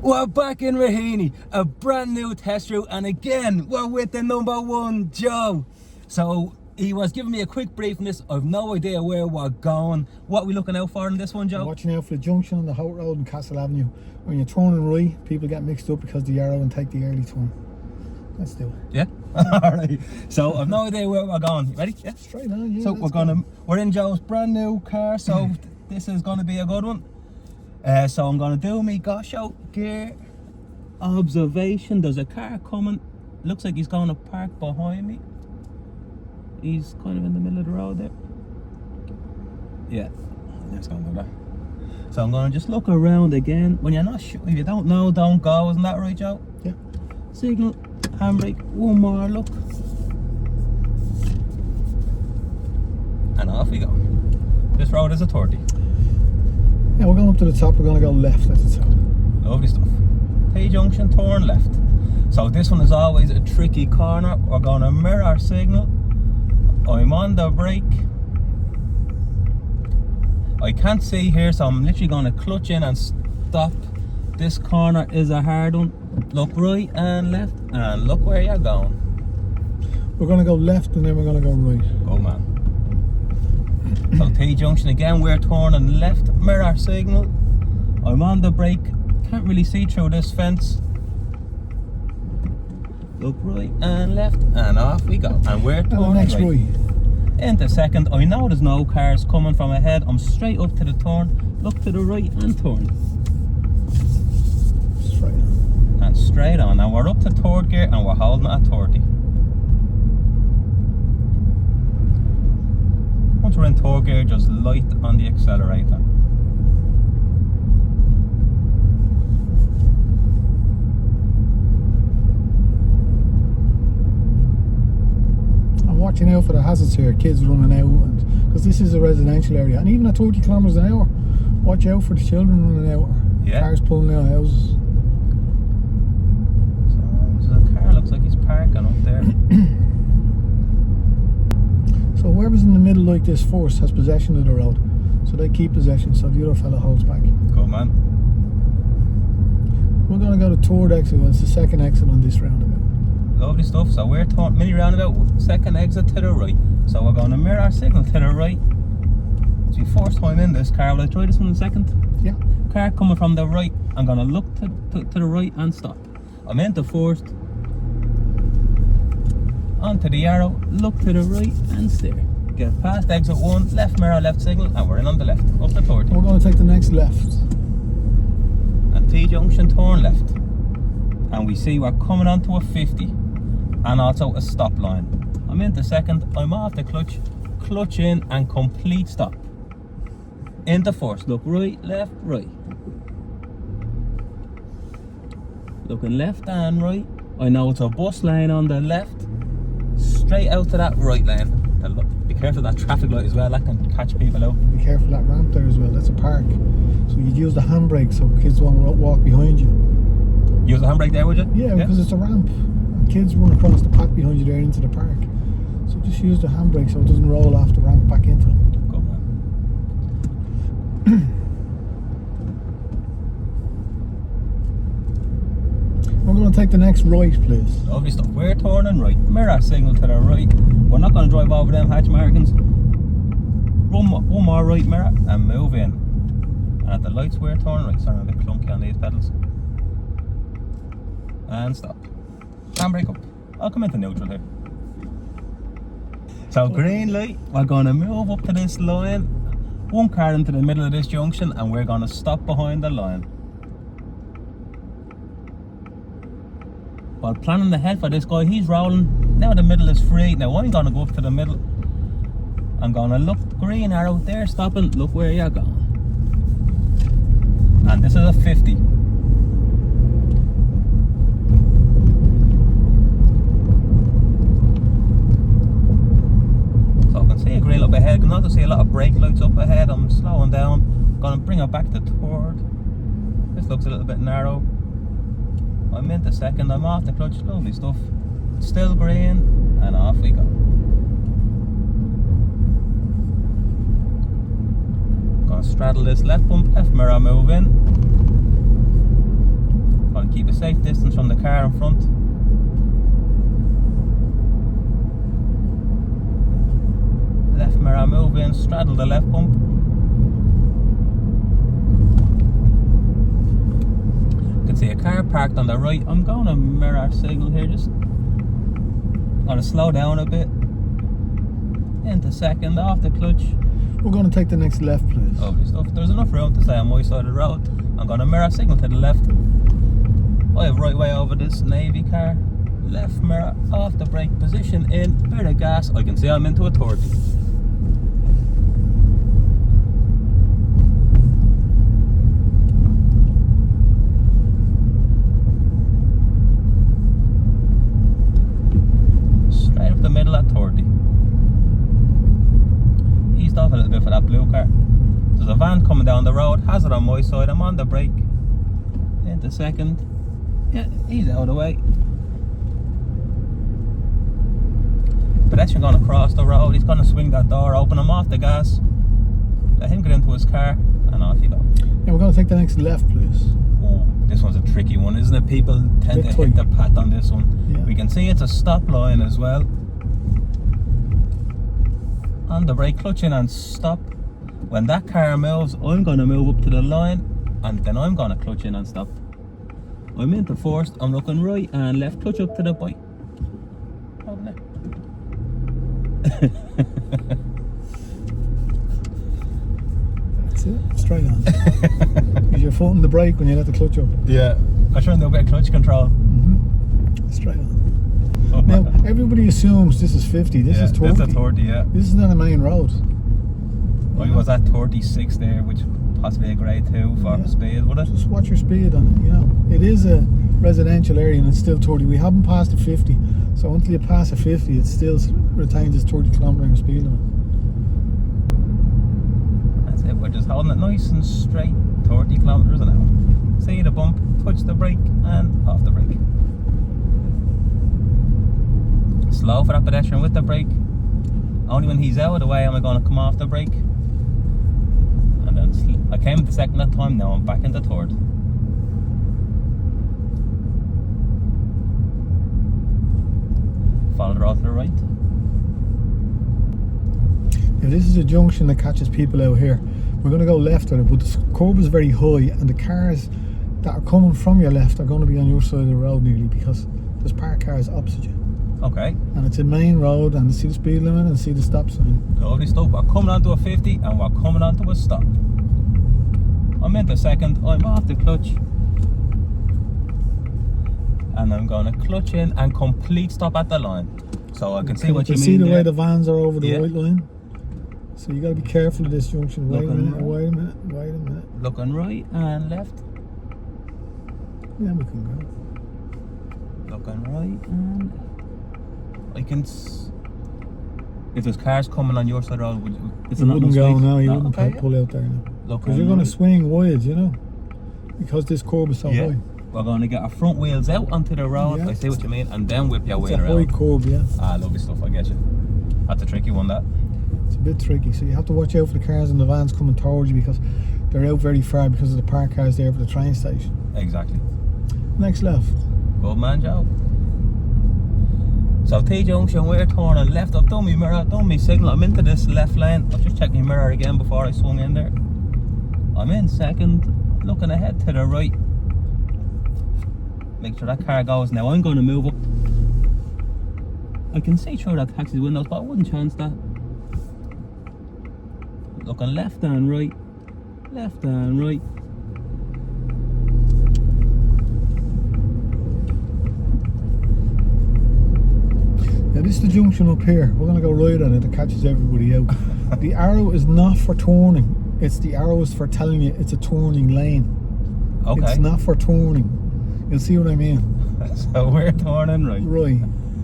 We're back in Raheny, a brand new test route, and again we're with the number one Joe. So he was giving me a quick brief on this. I've no idea where we're going. What are we looking out for in this one, Joe? I'm watching out for the junction on the Hout Road and Castle Avenue. When you're turning right, people get mixed up because the arrow and take the early turn. Let's do it. Yeah. Alright. So I've no idea where we're going. Ready? Yeah. Straight on. Yeah. So we're in Joe's brand new car. So this is gonna be a good one. So I'm gonna do me gosh out gear observation. There's a car coming. Looks like he's gonna park behind me. He's kind of in the middle of the road there. Yeah, that's gonna do that. So I'm gonna just look around again. When you're not sure, if you don't know, don't go. Isn't that right, Joe? Yeah. Signal, handbrake, one more look, and off we go. This road is a 30. Yeah, we're going up to the top. We're going to go left at the top. Lovely stuff. T-junction, turn left. So this one is always a tricky corner. We're going to mirror signal. I'm on the brake. I can't see here, so I'm literally going to clutch in and stop. This corner is a hard one. Look right and left, and look where you're going. We're going to go left and then we're going to go right. Oh man. So T-junction again, we're turning left, mirror signal. I'm on the brake, can't really see through this fence. Look right and left, and off we go. And we're turning next right. Into second. I know there's no cars coming from ahead. I'm straight up to the turn. Look to the right and turn. Straight on. And straight on. And we're up to third gear and we're holding at 30. Once we're in third gear, just light on the accelerator. I'm watching out for the hazards here, kids running out, because this is a residential area, and even at 30 kilometers an hour, watch out for the children running out. Yeah. Cars pulling out of houses. So the car looks like he's parking up there. So whoever's in the middle like this first has possession of the road. So they keep possession, so the other fella holds back. Go man. We're going to go to third exit. Well, it's the second exit on this roundabout. Lovely stuff. So we're mini roundabout, second exit to the right. So we're going to mirror our signal to the right. It's your first time in this car. Will I try this one in a second? Yeah. Car coming from the right. I'm going to look to the right and stop. I'm into first. Onto the arrow, look to the right and steer. Get past exit 1, left mirror, left signal, and we're in on the left, up to 30. We're going to take the next left. And T-junction, turn left. And we see we're coming onto a 50. And also a stop line. I'm into second, I'm off the clutch, clutch in and complete stop. Into first, look right, left, right. Looking left and right. I know it's a bus lane on the left. Straight out to that right lane. Be careful of that traffic light as well, that can catch people out. Be careful of that ramp there as well, that's a park. So you'd use the handbrake so kids won't walk behind you. Use the handbrake there, would you? Yeah, because it's a ramp. And kids run across the path behind you there into the park. So just use the handbrake so it doesn't roll off the ramp back into them. Good man. We're going to take the next right, please. Lovely stuff. We're turning right. Mirror signal to the right. We're not going to drive over them hatch markings. One more right mirror and move in. And at the lights we're turning right. Sorry, I'm a bit clunky on these pedals. And stop. Handbrake up. I'll come into neutral here. So green light. We're going to move up to this line. One car into the middle of this junction and we're going to stop behind the line. While planning ahead for this guy, he's rolling. Now the middle is free. Now I'm gonna go up to the middle. I'm gonna look, green arrow there, stopping. Look where you're going. And this is a 50. So I can see a green up ahead. I can also see a lot of brake lights up ahead. I'm slowing down. Gonna bring it back to third. This looks a little bit narrow. I'm into second, I'm off the clutch, lovely stuff. Still green, and off we go. Gonna straddle this left bump, left mirror move in. safe distance from the car in front. Left mirror move in, straddle the left bump. You can see a car parked on the right. I'm going to mirror signal here, just going to slow down a bit. Into second, off the clutch. We're going to take the next left, please. Lovely stuff. There's enough room to stay on my side of the road. I'm going to mirror signal to the left. I have right way over this navy car. Left mirror off the brake position in, bit of gas. I can see I'm into a 30. Straight up the middle at 30. Eased off a little bit for that blue car. There's a van coming down the road, has it on my side, I'm on the brake. Into second. Yeah, he's out of the way. Pedestrian gonna cross the road, he's gonna swing that door open, him off the gas. Let him get into his car and off you go. Yeah, we're going to take the next left, please. Oh, this one's a tricky one, isn't it? People tend to hit the path on this one. Yeah. We can see it's a stop line as well. On the brake, clutch in and stop. When that car moves, I'm going to move up to the line and then I'm going to clutch in and stop. I'm into first, I'm looking right and left, clutch up to the bike. Open it. That's it, straight on. Use your foot on the brake when you let the clutch up. Yeah, I try and do a bit of clutch control. Straight on. Now, everybody assumes this is 50, this is 30. This is 30, yeah. This is not a main road. I was at 36 there, which possibly a grade 2 for speed, would it? Just watch your speed on it, you know. It is a residential area and it's still 30. We haven't passed the 50, so until you pass a 50, it still retains its 30 kilometre speed limit. That's it, we're just holding it nice and straight, 30 kilometres an hour. See the bump, touch the brake and off the brake. Slow for that pedestrian with the brake. Only when he's out of the way am I going to come off the brake. And then I came the second that time, now I'm back in the third. Follow the road to the right. Now this is a junction that catches people out here. We're going to go left on it, but the curb is very high and the cars that are coming from your left are going to be on your side of the road nearly because there's parked cars opposite you. Okay. And it's a main road and see the speed limit and see the stop sign. Lovely stuff. We're coming onto a 50 and we're coming onto a stop. I'm into second, I'm off the clutch. And I'm going to clutch in and complete stop at the line. So I can see what you mean. See the there. way the vans are over the white line? So you got to be careful of this junction. Wait a minute. Looking right and left. Yeah, we can go. Looking right and... I can... If there's cars coming on your side of the road, you wouldn't go now, you wouldn't pull out there now. Because you're going to swing wide, you know, because this curb is so high. We're going to get our front wheels out onto the road, I see what you mean, and then whip your way around. It's a high curb, yeah. Ah, lovely stuff, I get you. That's a tricky one, that. It's a bit tricky, so you have to watch out for the cars and the vans coming towards you because they're out very far because of the park cars there for the train station. Exactly. Next left. Good man, Joe. So T-junction, we're turning left. I've done my mirror, done my signal. I'm into this left lane. I've just checked my mirror again before I swung in there. I'm in second, looking ahead to the right. Make sure that car goes. Now I'm going to move up. I can see through that taxi's windows, but I wouldn't chance that. Looking left and right. Left and right. Now this is the junction up here. We're going to go right on it. It catches everybody out. The arrow is not for turning. It's the arrow is for telling you it's a turning lane. Okay. It's not for turning. You'll see what I mean. So we're turning right. Right.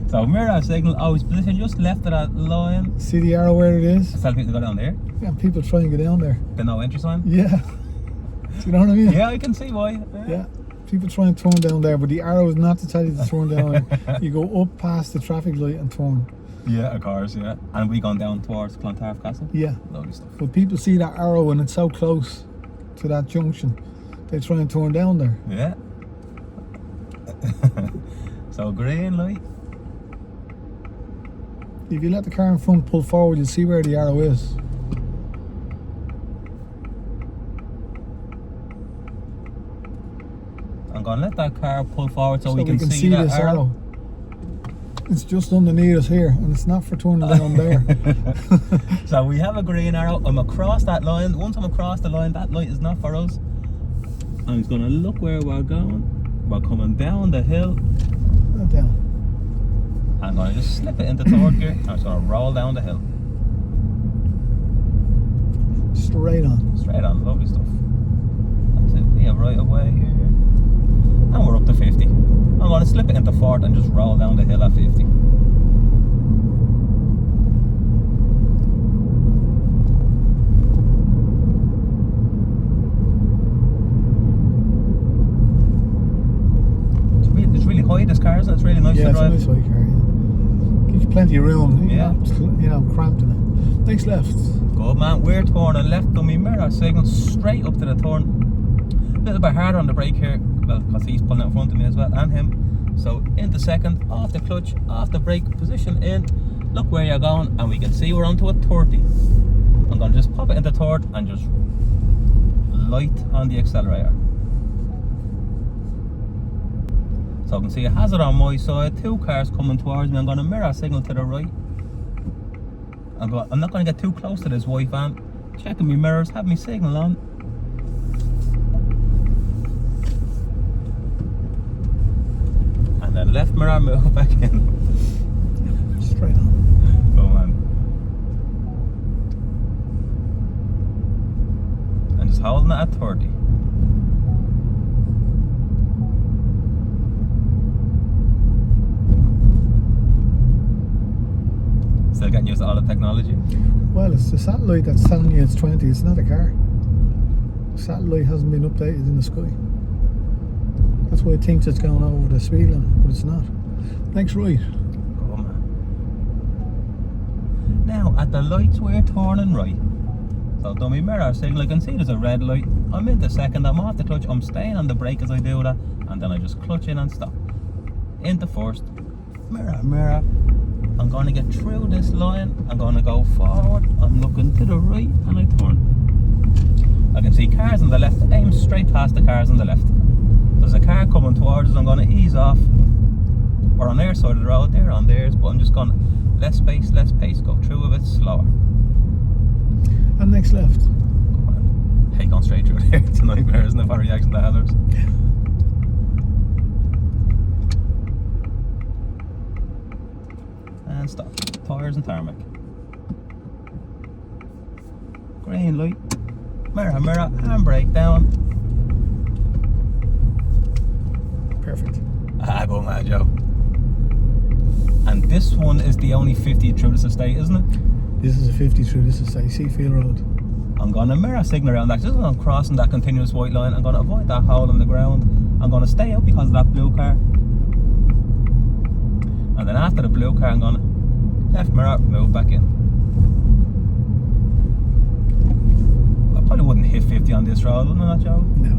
So mirror signal, always position just left of that line. See the arrow where it is? Tell people to go down there. Yeah, people try and get down there. The no entry sign? Yeah. Do you know what I mean? Yeah, I can see why. Yeah. People try and turn down there, but the arrow is not to tell you to turn down. You go up past the traffic light and turn. Yeah, of course, yeah. And we gone down towards CLONTARF Castle? Yeah. Lovely stuff. But people see that arrow and it's so close to that junction, they try and turn down there. Yeah. So green light. If you let the car in front pull forward, you'll see where the arrow is. I'm gonna let that car pull forward so we can see that this arrow. It's just underneath us here, and it's not for turning down there. So we have a green arrow. I'm across that line. Once I'm across the line, that light is not for us. I'm just gonna look where we're going. We're coming down the hill. Down. I'm gonna just slip it into third gear. I'm just gonna roll down the hill. Straight on. Straight on, lovely stuff. That's it. We have right away here. And we're up to 50. I'm gonna slip it into fourth and just roll down the hill at 50. It's really high, this car, isn't it? It's really nice to drive. It's a nice high car, yeah. Gives you plenty of room. Yeah. You know, cramped in it. Next left. Good man, we're turning left dummy mirror signal straight up to the turn. A little bit harder on the brake here, well, because he's pulling out in front of me as well, and him. So into second, off the clutch, off the brake, position in, look where you're going, and we can see we're onto a 30. I'm going to just pop it into third and just light on the accelerator. So I can see a hazard on my side, two cars coming towards me. I'm going to mirror signal to the right. I'm not going to get too close to this white van. Checking my mirrors, have my signal on. And then left mirror, move back in. Straight on. Go on. And just holding it at 30. Still getting used to all the technology? Well, it's the satellite that's telling you it's 20, it's not a car. The satellite hasn't been updated in the sky. That's why it thinks it's going over the speed limit, but it's not. Next right. Go on, man. Now, at the lights we're turning right. So dummy mirror signal, I can see there's a red light. I'm into second, I'm off the clutch, I'm staying on the brake as I do that, and then I just clutch in and stop. Into first. Mirror, mirror. I'm going to get through this line, I'm going to go forward, I'm looking to the right, and I turn. I can see cars on the left, aim straight past the cars on the left. There's a car coming towards us, I'm going to ease off. We're on their side of the road, they're on theirs, but I'm just going to less pace, go through a bit slower. And next left. Hey, going straight through there, it's a nightmare, isn't it, for reaction to hazards? And stop. Tyres and tarmac. Green light. Mirror, mirror, handbrake down. Perfect. Ah, go mad, Joe. And this one is the only 50 through this estate, isn't it? This is a 50 through this estate, Seafield Road. I'm going to mirror signal around that. Just as I'm crossing that continuous white line, I'm going to avoid that hole in the ground. I'm going to stay out because of that blue car. And then after the blue car, I'm going to left mirror, move back in. I probably wouldn't hit 50 on this road, wouldn't I, Joe? No,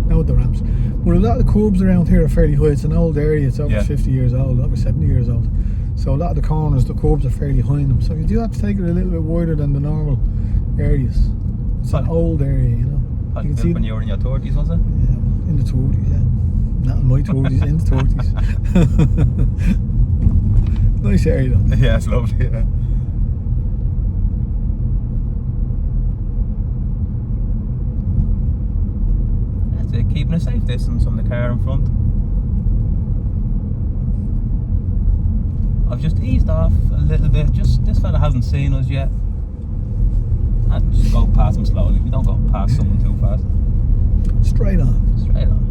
not with the ramps. But a lot of the curbs around here are fairly high. It's an old area, it's over 50 years old, over 70 years old. So a lot of the corners, the curbs are fairly high in them. So you do have to take it a little bit wider than the normal areas. It's an old area, you know. You can see when you were in your 30s, was it? Yeah, in the 20s, yeah. Not in my 20s, in the 30s. Nice area though. Yeah, it's lovely, yeah. That's it, keeping a safe distance from the car in front. I've just eased off a little bit, just this fella hasn't seen us yet. And just go past him slowly, we don't go past someone too fast. Straight on. Straight on.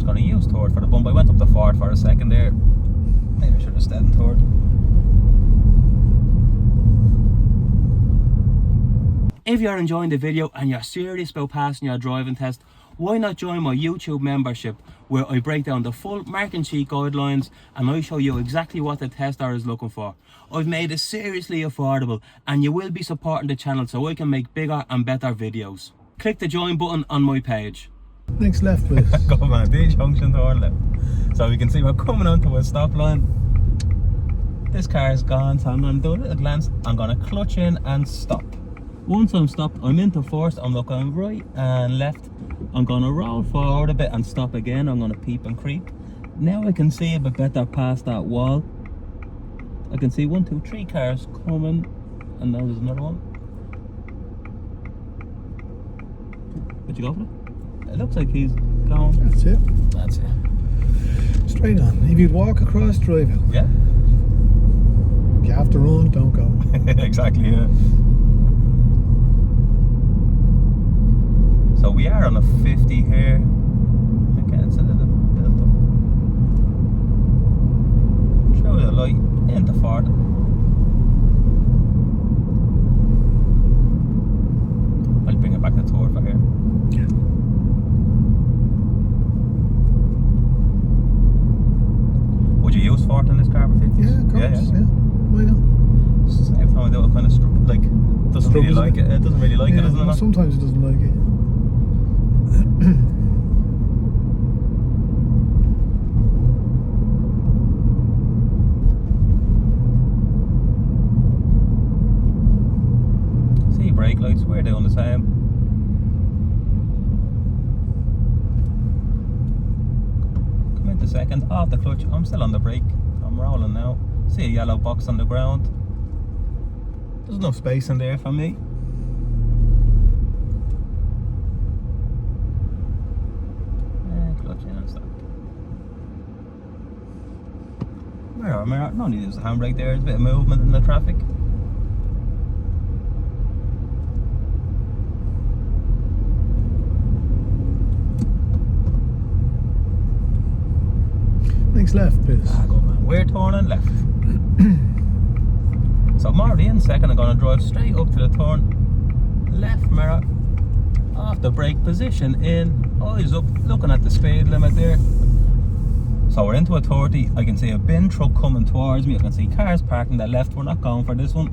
Going to use third for the bump. I went up the fourth for a second there. Maybe I should have stayed in third. If you're enjoying the video and you're serious about passing your driving test, why not join my YouTube membership where I break down the full marking sheet guidelines and I show you exactly what the tester is looking for. I've made it seriously affordable and you will be supporting the channel so I can make bigger and better videos. Click the join button on my page. Next left, please. Go man, these junction door left. So we can see we're coming onto a stop line. This car is gone, so I'm going to do a little glance. I'm going to clutch in and stop. Once I'm stopped, I'm into first. I'm looking right and left. I'm going to roll forward a bit and stop again. I'm going to peep and creep. Now I can see a bit better past that wall. I can see 1, 2, 3 cars coming, and now there's another one. Would you go for it? It looks like he's going. That's it. That's it. Straight on. If you'd walk across, drive out. Yeah. If you have to run, don't go. Exactly, yeah. So we are on a 50 here. Again, it's a little built up. Show the light into 40. I'll bring it back to tour for here. Yeah. Would you use 40 in this car for 50? Yeah, of course. Yeah. Why not? Every time I do it, kind of like doesn't really like it. It doesn't really like it, doesn't it? Sometimes it doesn't like it. See brake lights, we're doing the same. Come into second, off the clutch. I'm still on the brake. I'm rolling now. See a yellow box on the ground. There's enough space in there for me. Clutch in and stop. Mirror. No need to use the handbrake there. There's a bit of movement in the traffic. Next left, please. Go man. We're turning left. So I'm already in second. I'm going to drive straight up to the turn. Left mirror. Off the brake position. In. Eyes up. Looking at the speed limit there. So we're into a 30. I can see a bin truck coming towards me. I can see cars parking to the left. We're not going for this one.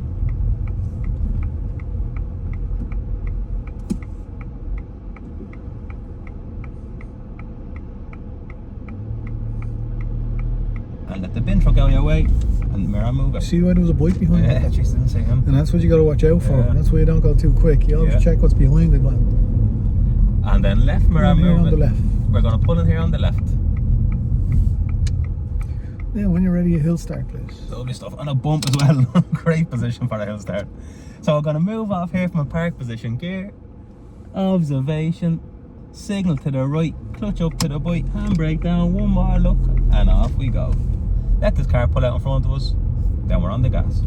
And let the bin truck out your way. And mirror move it. See why there was a bike behind Yeah, it? just didn't see him. And that's what you got to watch out for. Yeah. That's why you don't go too quick. You always check what's behind it, man. And then left mirror Here move on it. the left. We're going to pull in here on the left. Yeah, when you're ready, a hill start, please. Lovely stuff. And a bump as well. Great position for a hill start. So we're going to move off here from a park position. Gear, observation, signal to the right, clutch up to the bike, handbrake down, one more look, and off we go. Let this car pull out in front of us, then we're on the gas.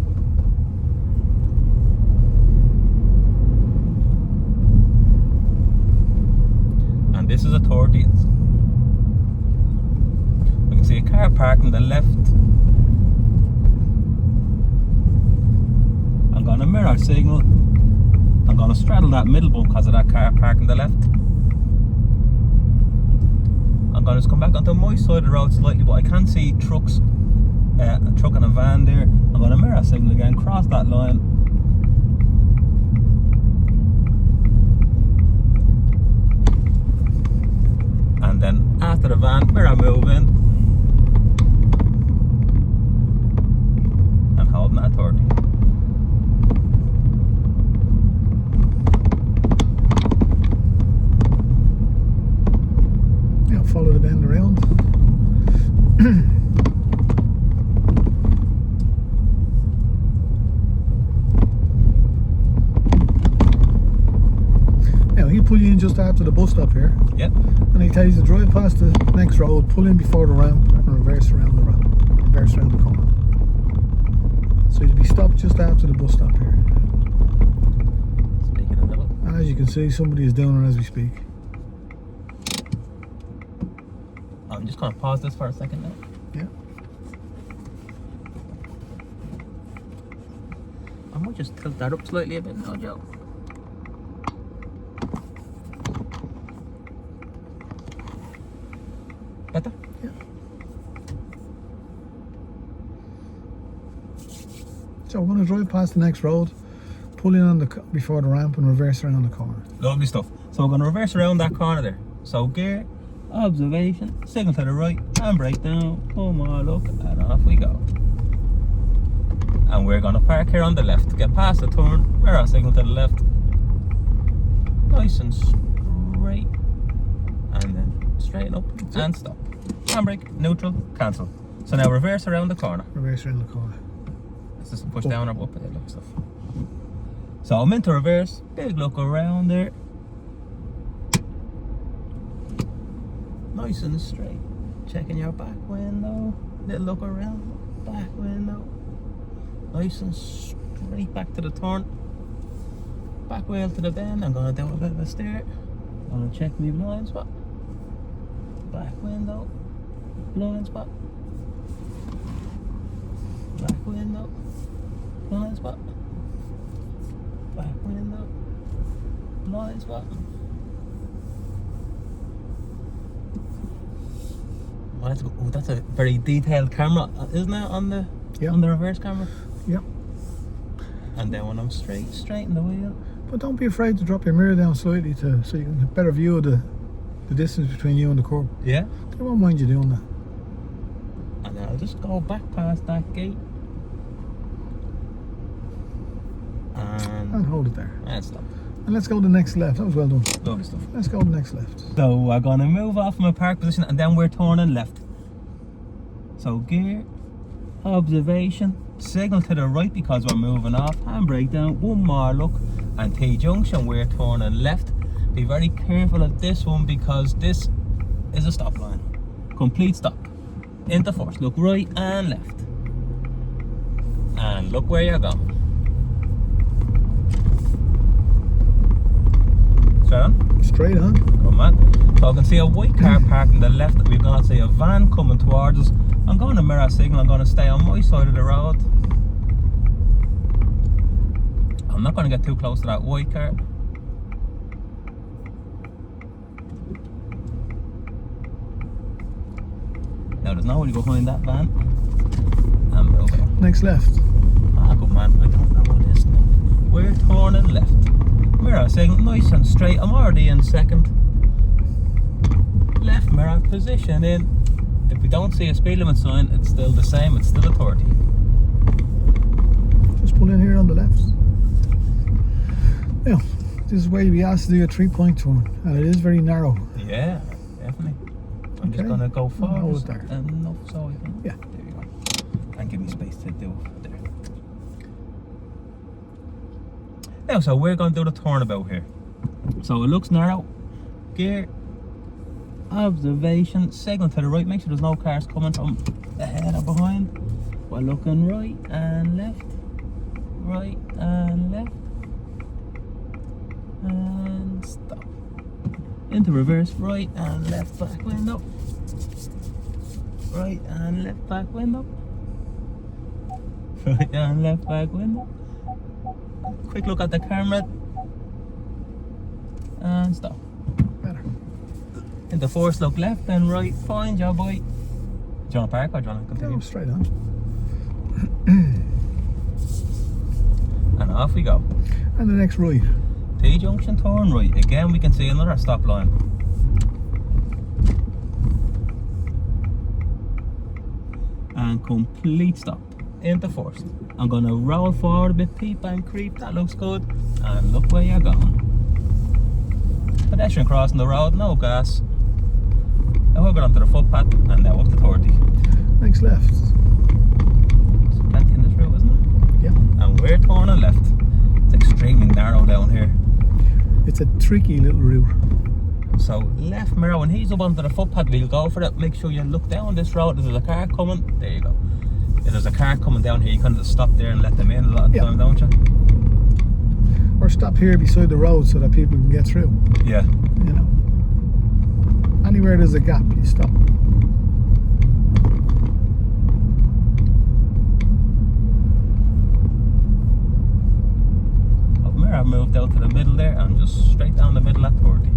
And this is a 30. We can see a car parked on the left. I'm going to mirror signal. I'm going to straddle that middle bump because of that car parked on the left. I'm going to just come back onto my side of the road slightly, but I can see trucks, a truck and a van there. I'm going to mirror signal again, cross that line. And then after the van, mirror move in. And holding that 30. Yeah, follow the bend around. Now he'll pull you in just after the bus stop here. Yep. And he tells you to drive past the next road, pull in before the ramp, and reverse around the road, reverse around the corner. So you'll be stopped just after the bus stop here. Speaking of that. And as you can see, somebody is doing it as we speak. I'm just going to pause this for a second now. Yeah. I might just tilt that up slightly a bit now, Joe. So we're going to drive past the next road, pull in on before the ramp and reverse around the corner. Lovely stuff. So we're going to reverse around that corner there. So gear, observation, signal to the right, and brake down. One more look, and off we go. And we're going to park here on the left. Get past the turn, mirror signal to the left. Nice and straight. And then straighten up and stop. Handbrake, neutral, cancel. So now reverse around the corner. Reverse around the corner. Let's just push down or up, it looks stuff. So I'm into reverse, big look around there. Nice and straight. Checking your back window. Little look around, back window. Nice and straight back to the turn. Back wheel to the bend. I'm gonna do a bit of a steer. Gonna check my blind spot. Back window. Blind spot. Back window. Blind spot. Back window. Blind spot. Oh, that's a very detailed camera, isn't it? On the reverse camera. Yep. And then when I'm straighten the wheel. But don't be afraid to drop your mirror down slightly so you can get a better view of the distance between you and the curb. Yeah. They won't mind you doing that. And then I'll just go back past that gate. And hold it there. And stop. And let's go to the next left. That was well done. Lovely stuff. Let's go to the next left. So we're gonna move off my park position and then we're turning left. So gear, observation, signal to the right because we're moving off, handbrake down, one more look, and T-junction we're turning left. Be very careful of this one because this is a stop line. Complete stop. Into first, look right and left. And look where you're going. Straight on. Good man. So I can see a white car parked on the left. We're going to see a van coming towards us. I'm going to mirror signal. I'm going to stay on my side of the road. I'm not going to get too close to that white car. Now there's nobody behind that van. And move on. Next left. Ah, good man. I don't know what this now. We're turning left. Mirror signal, nice and straight. I'm already in second. Left mirror, position in. If we don't see a speed limit sign, it's still the same. It's still a 30. Just pull in here on the left. Now, this is where you'll be asked to do a 3-point turn, and it is very narrow. Yeah, definitely. I'm just gonna go forward there. enough so I can. Yeah. There you go. And give me space to do it there. Now, so we're going to do the turnabout here. So it looks narrow. Gear, observation, signal to the right. Make sure there's no cars coming from ahead or behind. We're looking right and left. Right and left. And stop. Into reverse, right and left back window. Right and left back window. Right and left back window. Quick look at the camera and stop. Better. Into force, look left and right. Fine job, boy. Do you want to park or do you want to continue? Go straight on. And off we go. And the next right. T-junction, turn right. Again, we can see another stop line. And complete stop. Into first. I'm going to roll forward a bit, peep and creep. That looks good. And look where you're going. Pedestrian crossing the road, no gas. Now we're going onto the footpath and now up to 30. Next left. There's plenty in this route, isn't it? Yeah. And we're turning left. It's extremely narrow down here. It's a tricky little route. So left mirror, when he's up onto the footpath, we'll go for it. Make sure you look down this road. If there's a car coming, there you go. If there's a car coming down here, you kind of just stop there and let them in a lot of time, don't you? Or stop here beside the road so that people can get through. Yeah. You know. Anywhere there's a gap, you stop. I've moved out to the middle there and just straight down the middle at 30.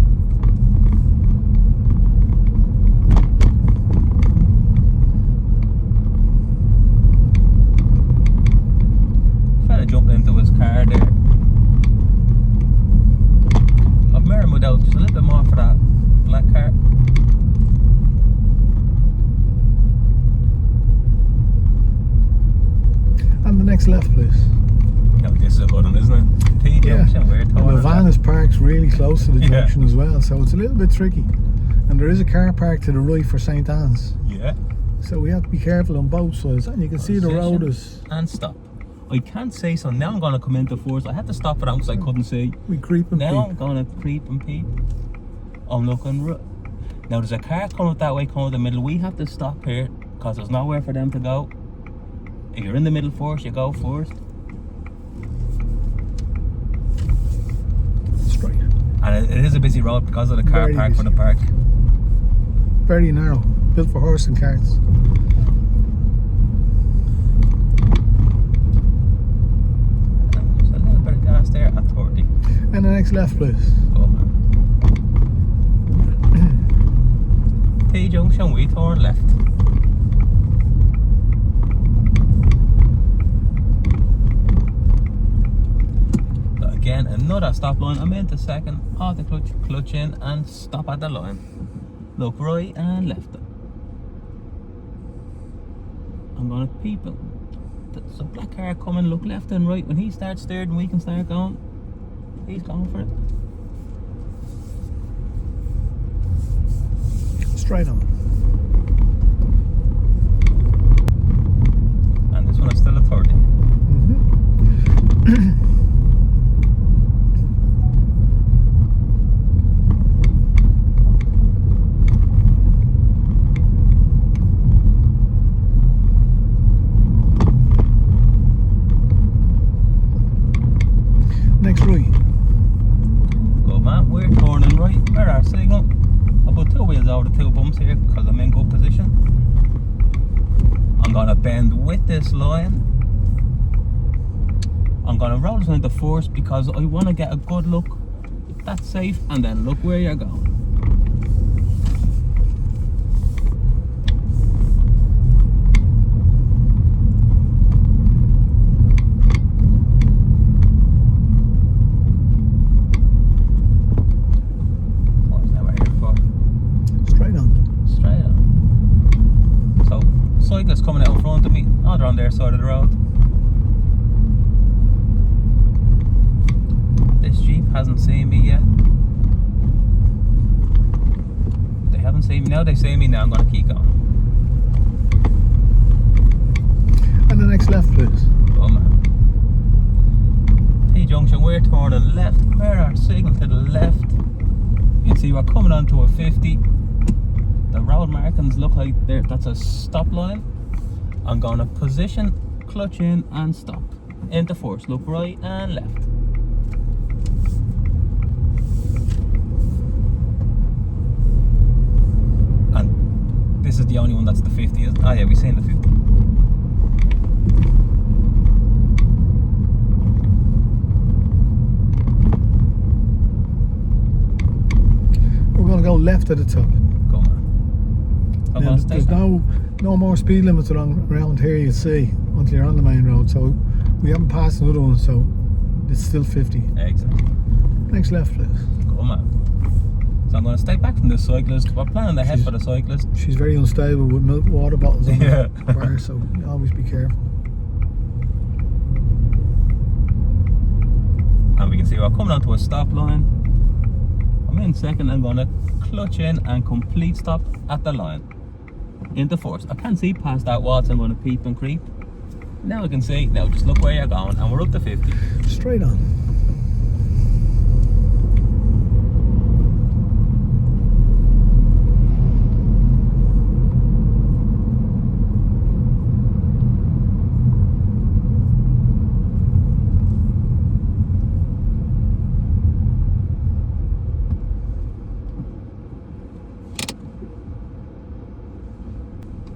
next left, please. No, this is a good one, isn't it? T junction, we're And talking the van is parked really close to the Yeah. junction as well, so it's a little bit tricky. And there is a car park to the right for St. Anne's, Yeah. so we have to be careful on both sides. And you can see the road is. And stop. I can't say so. Now I'm going to come into force. I had to stop for that because I couldn't see. We creep and Now I'm peep. going to creep and peep. I'm looking. Now there's a car coming up that way, coming in the middle. We have to stop here because there's nowhere for them to go. If you're in the middle first, you go first. Straight. And it is a busy road because of the car Very park for the busy. park. Very narrow, built for horse and carts. There's a little bit of gas there at 30. And the next left, please. Oh man. T junction, we turn left. So again, another stop line. I'm into second. Off the clutch in and stop at the line. Look right and left. I'm gonna peep it. There's a black car coming. Look left and right. When he starts steering, we can start going. He's going for it. Straight on. And this one is still a 30. Next right. Go man, we're turning right. Where our signal? I put two wheels over the two bumps here because I'm in good position. I'm gonna bend with this line. I'm gonna roll this into first because I want to get a good look. That's safe, and then look where you're going. What's that right here for? Straight on. Straight on. So, cyclists coming out in front of me. Oh, they're on their side of the road. This Jeep hasn't seen me yet. They haven't seen me. Now they see me. Now I'm going to keep going. And the next left, please. Oh man. T-junction, we're turning left. Where our signal to the left. You can see we're coming onto a 50. The road markings look like that's a stop line. I'm going to position, clutch in and stop. Into first. Look right and left. And this is the only one that's the 50, isn't it? Oh yeah, we've seen the 50. We're going to go left at the top. Go on. So Now, there's no more speed limits around here, you see, until you're on the main road. So we haven't passed another one, so it's still 50. Exactly. Next left, please. Go man. So I'm going to stay back from this cyclist. We're planning ahead for the cyclist. She's very unstable with milk water bottles on Yeah. the bar, so always be careful. And we can see we're coming onto a stop line. I'm in second. I'm going to clutch in and complete stop at the line. Into first. I can't see past that wall, so I'm going to peep and creep. Now I can see. Now just look where you're going, and we're up to 50. Straight on.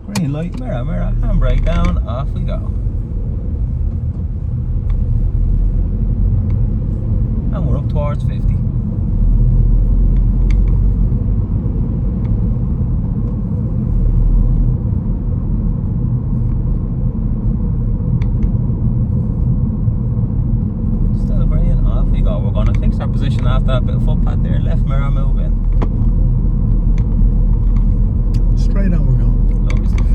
Green light, mirror, mirror, handbrake down, off we go. And we're up towards 50. Still brilliant, off we go. We're going to fix our position after that bit of footpath there. Left mirror move in. Straight on we're going. Lovely stuff.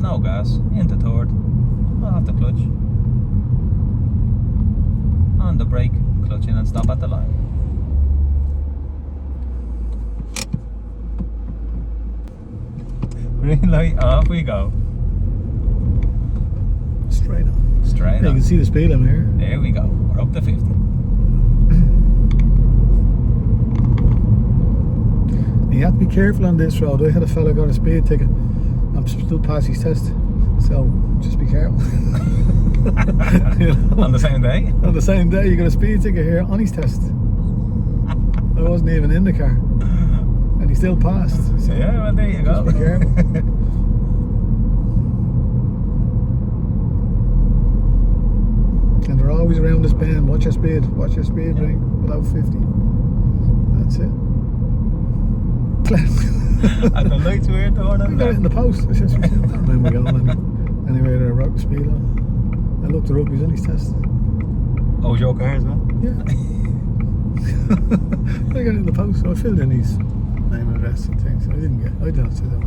No gas. Into third. Off the clutch. On the brake. Clutch in and stop at the line. Green light. Off we go. Straight on. Straight Yeah, you on. can see the speed limit here. There we go. We're up to 50. You have to be careful on this road. I had a fella got a speed ticket. I'm still past his test, so just be careful. You know? On the same day? On the same day, you got a speed ticket here on his test. I wasn't even in the car, and he still passed. So Yeah, well, there you go. just be careful. And they're always around this bend. Watch your speed. Watch your speed. Bring below 50. That's it. And the lights were turning. We got it in the post. I don't remember going anyway. There, I wrote the speed on. I looked her up. He's on his test. Oh, was your car as well? Yeah. I got it in the post, so I filled in his name and address and things. I don't see that.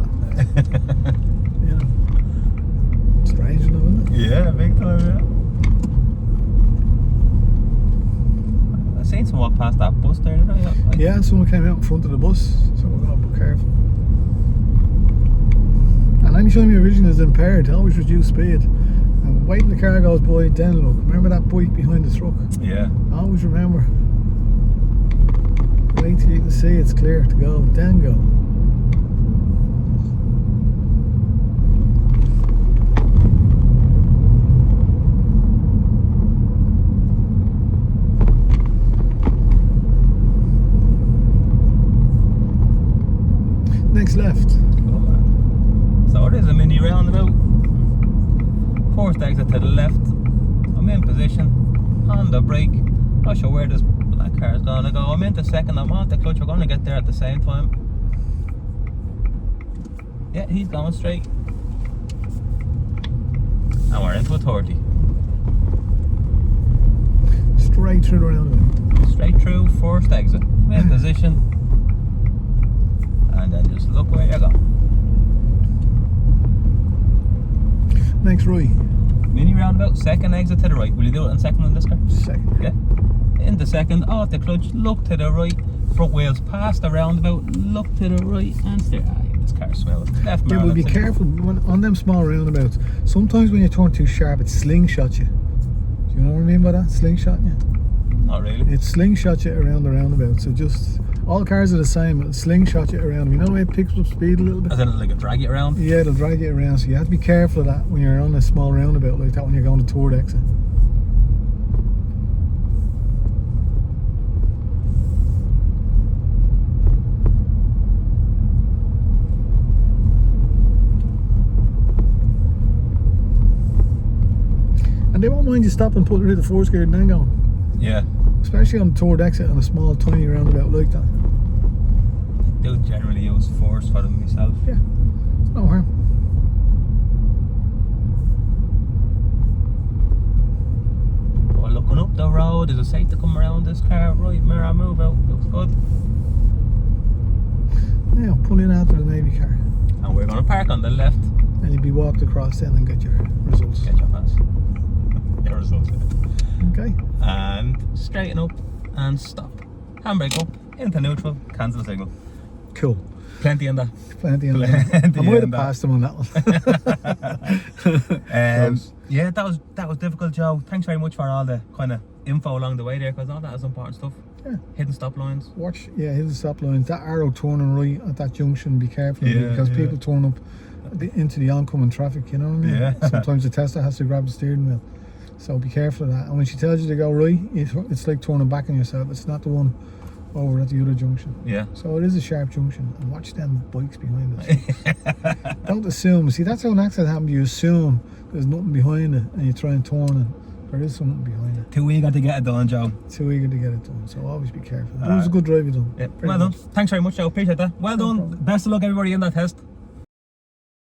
You know. Strange enough, isn't it? Yeah, big time, yeah. I seen someone walk past that bus there, didn't I? Yeah, someone came out in front of the bus, so we're going to be careful. And anytime your vision is impaired, always reduce speed. And wait till the car goes by, then look. Remember that bike behind the truck? Yeah. Always remember. Wait till you can see it's clear to go, then go. Next left. So it is a mini roundabout. First exit to the left. I'm in position. On the brake. Not sure where this black car is going to go. I'm into second. I'm on the clutch. We're going to get there at the same time. Yeah, he's going straight. And we're into a 30. Straight through the roundabout. Straight through, first exit. I'm in position. And then just look where you go. Next right. Mini roundabout, second exit to the right. Will you do it in second on this car? Second. Yeah. In the second, off the clutch, look to the right. Front wheels past the roundabout, look to the right and steer. This car smells. Left Yeah, but be mark. careful when, on them small roundabouts. Sometimes when you turn too sharp, it slingshots you. Do you know what I mean by that? Slingshot you? Not really. It slingshots you around the roundabout. So just, all cars are the same. It'll slingshot you around. You know the way it picks up speed a little bit? As in like a drag it around? Yeah, it'll drag you around. So you have to be careful of that when you're on a small roundabout like that when you're going to toward exit. And they won't mind you stopping, putting it in the fourth gear and then going. Yeah. Especially on the toward exit on a small, tiny roundabout like that. I do generally use force for them myself. Yeah, it's no harm. But looking up the road, is it safe to come around this car? Right mirror move out, looks good. Now, pull in after the Navy car. And we're going to park on the left. And you'll be walked across then and get your results. Get your pass. Your results. Okay. And straighten up and stop. Handbrake up, into neutral, cancel signal. Cool. Plenty in that. Plenty on that. Plenty I might have in that. passed them on that one. Close. Yeah, that was difficult, Joe. Thanks very much for all the kind of info along the way there, because all that is important stuff. Yeah. Hidden stop lines. Watch, yeah, hit the stop lines. That arrow turning right at that junction, be careful of it, Yeah, because yeah. people turn up into the oncoming traffic, you know what I mean? Yeah. Sometimes the tester has to grab the steering wheel. So be careful of that. And when she tells you to go right, it's like turning back on yourself. It's not the one over at the other junction. Yeah. So it is a sharp junction. And watch them bikes behind us. Don't assume. See, that's how an accident happens. You assume there's nothing behind it and you try and turn and there is something behind it. Too eager to get it done, Joe. Too eager to get it done. So always be careful. But it was a good drive you done. Yeah. Very Well done. good. Thanks very much, Joe. Appreciate that. Well No done. problem. Best of luck, everybody, in that test.